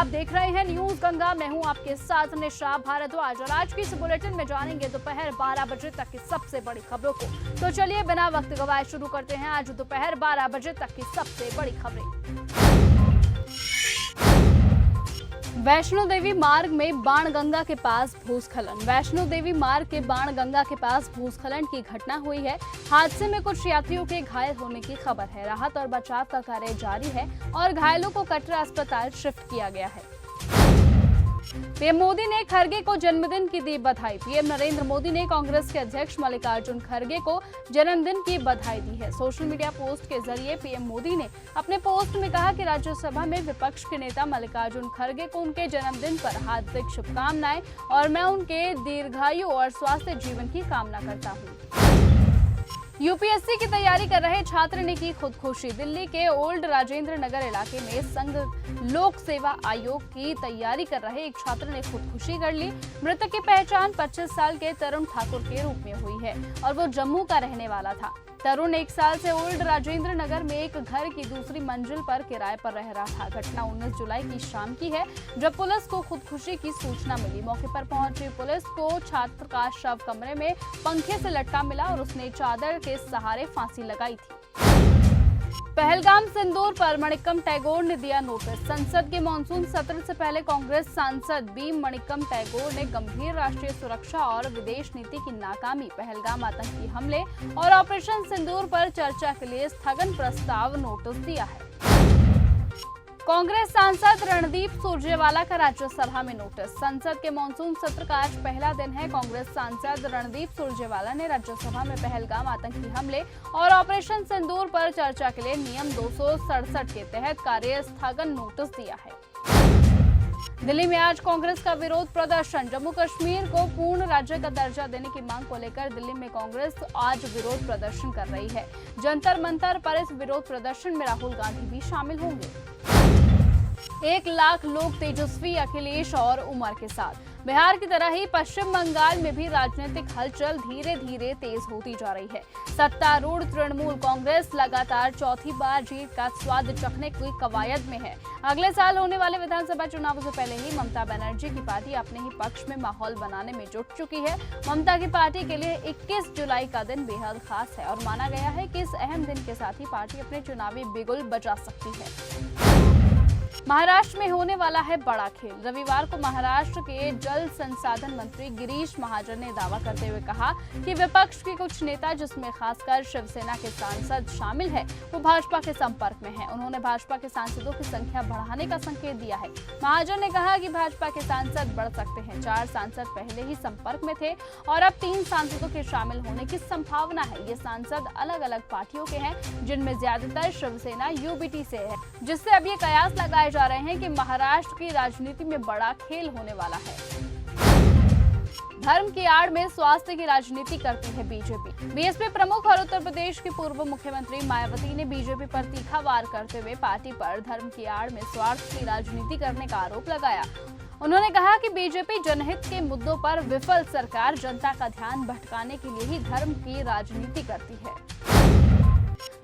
आप देख रहे हैं न्यूज गंगा। मैं हूं आपके साथ निशा भारद्वाज और आज की इस बुलेटिन में जानेंगे दोपहर 12 बजे तक की सबसे बड़ी खबरों को। तो चलिए बिना वक्त गवाए शुरू करते हैं आज दोपहर 12 बजे तक की सबसे बड़ी खबरें। वैष्णो देवी मार्ग में बाणगंगा के पास भूस्खलन। वैष्णो देवी मार्ग के बाणगंगा के पास भूस्खलन की घटना हुई है। हादसे में कुछ यात्रियों के घायल होने की खबर है। राहत और बचाव का कार्य जारी है और घायलों को कटरा अस्पताल शिफ्ट किया गया है। पीएम मोदी ने खरगे को जन्मदिन की दी बधाई। पीएम नरेंद्र मोदी ने कांग्रेस के अध्यक्ष मल्लिकार्जुन खरगे को जन्मदिन की बधाई दी है। सोशल मीडिया पोस्ट के जरिए पीएम मोदी ने अपने पोस्ट में कहा कि राज्यसभा में विपक्ष के नेता मल्लिकार्जुन खरगे को उनके जन्मदिन पर हार्दिक शुभकामनाएं और मैं उनके दीर्घायु और स्वास्थ्य जीवन की कामना करता हूँ। यूपीएससी की तैयारी कर रहे छात्र ने की खुदकुशी। दिल्ली के ओल्ड राजेंद्र नगर इलाके में संघ लोक सेवा आयोग की तैयारी कर रहे एक छात्र ने खुदकुशी कर ली। मृतक की पहचान 25 साल के तरुण ठाकुर के रूप में हुई है और वो जम्मू का रहने वाला था। तरुण 1 साल से ओल्ड राजेंद्र नगर में एक घर की दूसरी मंजिल पर किराए पर रह रहा था। घटना 19 जुलाई की शाम की है जब पुलिस को खुदकुशी की सूचना मिली। मौके पर पहुंची पुलिस को छात्र का शव कमरे में पंखे से लटका मिला और उसने चादर के सहारे फांसी लगाई थी। पहलगाम सिंदूर पर मणिक्कम टैगोर ने दिया नोटिस। संसद के मानसून सत्र से पहले कांग्रेस सांसद बी मणिक्कम टैगोर ने गंभीर राष्ट्रीय सुरक्षा और विदेश नीति की नाकामी, पहलगाम आतंकी हमले और ऑपरेशन सिंदूर पर चर्चा के लिए स्थगन प्रस्ताव नोटिस दिया है। कांग्रेस सांसद रणदीप सुरजेवाला का राज्यसभा में नोटिस। संसद के मानसून सत्र का आज पहला दिन है। कांग्रेस सांसद रणदीप सुरजेवाला ने राज्यसभा में पहलगाम आतंकी हमले और ऑपरेशन सिंदूर पर चर्चा के लिए नियम 267 के तहत कार्य स्थगन नोटिस दिया है। दिल्ली में आज कांग्रेस का विरोध प्रदर्शन। जम्मू कश्मीर को पूर्ण राज्य का दर्जा देने की मांग को लेकर दिल्ली में कांग्रेस आज विरोध प्रदर्शन कर रही है। जंतर मंतर पर इस विरोध प्रदर्शन में राहुल गांधी भी शामिल होंगे। 1 लाख लोग तेजस्वी, अखिलेश और उमर के साथ। बिहार की तरह ही पश्चिम बंगाल में भी राजनीतिक हलचल धीरे धीरे तेज होती जा रही है। सत्तारूढ़ तृणमूल कांग्रेस लगातार चौथी बार जीत का स्वाद चखने की कवायद में है। अगले साल होने वाले विधानसभा चुनावों से पहले ही ममता बनर्जी की पार्टी अपने ही पक्ष में माहौल बनाने में जुट चुकी है। ममता की पार्टी के लिए 21 जुलाई का दिन बेहद खास है और माना गया है कि इस अहम दिन के साथ ही पार्टी अपने चुनावी बिगुल बजा सकती है। महाराष्ट्र में होने वाला है बड़ा खेल। रविवार को महाराष्ट्र के जल संसाधन मंत्री गिरीश महाजन ने दावा करते हुए कहा कि विपक्ष के कुछ नेता, जिसमें खासकर शिवसेना के सांसद शामिल है, वो भाजपा के संपर्क में हैं। उन्होंने भाजपा के सांसदों की संख्या बढ़ाने का संकेत दिया है। महाजन ने कहा कि भाजपा के सांसद बढ़ सकते हैं। 4 सांसद पहले ही संपर्क में थे और अब 3 सांसदों के शामिल होने की संभावना है। ये सांसद अलग अलग पार्टियों के हैं, जिनमें ज्यादातर शिवसेना यूबीटी से है, जिससे अब ये कयास लगाए जा रहे हैं कि महाराष्ट्र की राजनीति में बड़ा खेल होने वाला है। धर्म की आड़ में स्वास्थ्य की राजनीति करती है बीजेपी। बीएसपी प्रमुख और उत्तर प्रदेश की पूर्व मुख्यमंत्री मायावती ने बीजेपी पर तीखा वार करते हुए पार्टी पर धर्म की आड़ में स्वार्थ की राजनीति करने का आरोप लगाया। उन्होंने कहा कि बीजेपी जनहित के मुद्दों पर विफल सरकार जनता का ध्यान भटकाने के लिए ही धर्म की राजनीति करती है।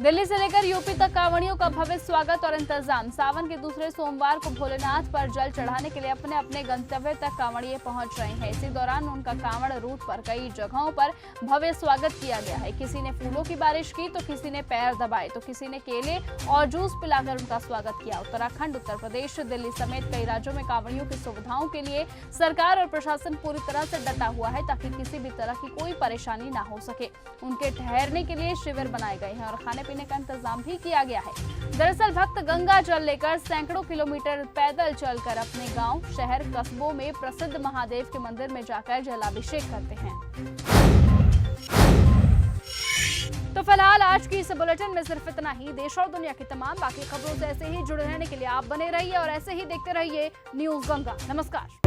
दिल्ली से लेकर यूपी तक कांवड़ियों का भव्य स्वागत और इंतजाम। सावन के दूसरे सोमवार को भोलेनाथ पर जल चढ़ाने के लिए अपने अपने गंतव्य तक कांवड़िए पहुंच रहे हैं। इसी दौरान उनका कांवड़ रूट पर कई जगहों पर भव्य स्वागत किया गया है। किसी ने फूलों की बारिश की, तो किसी ने पैर दबाए, तो किसी ने केले और जूस पिलाकर उनका स्वागत किया। उत्तराखंड, उत्तर प्रदेश, दिल्ली समेत कई राज्यों में कांवड़ियों की सुविधाओं के लिए सरकार और प्रशासन पूरी तरह से डटा हुआ है ताकि किसी भी तरह की कोई परेशानी ना हो सके। उनके ठहरने के लिए शिविर बनाए गए हैं और खाने पीने का इंतजाम भी किया गया है। दरअसल भक्त गंगा जल लेकर सैकड़ों किलोमीटर पैदल चलकर अपने गांव, शहर, कस्बों में प्रसिद्ध महादेव के मंदिर में जाकर जलाभिषेक करते हैं। तो फिलहाल आज की इस बुलेटिन में सिर्फ इतना ही। देश और दुनिया की तमाम बाकी खबरों से ऐसे ही जुड़े रहने के लिए आप बने रहिए और ऐसे ही देखते रहिए न्यूज गंगा। नमस्कार।